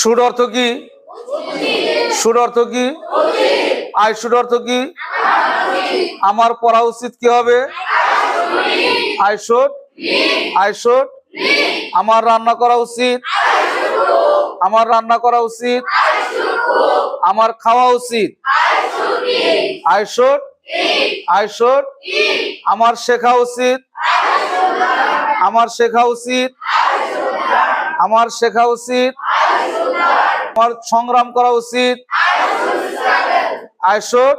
Should অর্থ কি? Should অর্থ কি? আই শুড অর্থ কি? আমার পড়া উচিত কি হবে? I should. I should. আমার রান্না করা উচিত। আমার রান্না করা উচিত। আমার খাওয়া উচিত। I should. I should. আমার শেখা উচিত। আমার শেখা উচিত। আমার শেখা উচিত। আমার সংগ্রাম করা উচিত। I should.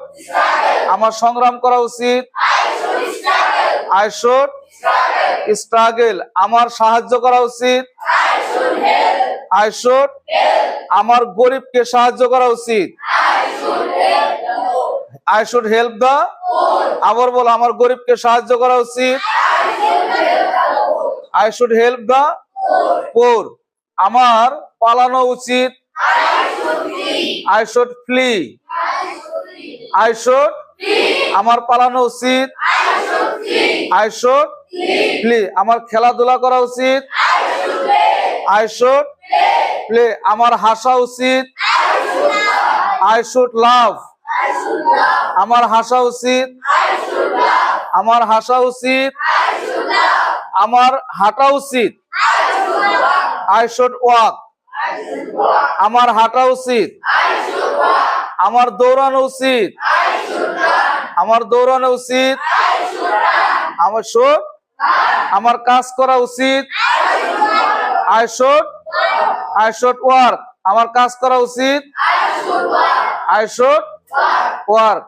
আমার সংগ্রাম করা উচিত। I should struggle. আমার সাহায্য করা উচিত। I should. আমার গরিবকে সাহায্য করা উচিত। I should help the. আবার বলো, আমার গরিবকে সাহায্য করা উচিত। I should help the poor. আমার পালানো উচিত। I should flee. I should. আমার পালানো উচিত। I should flee. আমার খেলাধুলা করা উচিত। I should play. আমার হাসা উচিত। I should love. আমার হাসা উচিত। আমার হাসা উচিত। আমার হাঁটা উচিত। I should walk. আমার হাঁটা উচিত। আমার দৌড়ানো উচিত। আমার দৌড়ানো উচিত। আমার শুড। আমার কাজ করা উচিত। I should. I should work. আমার কাজ করা উচিত। I should work.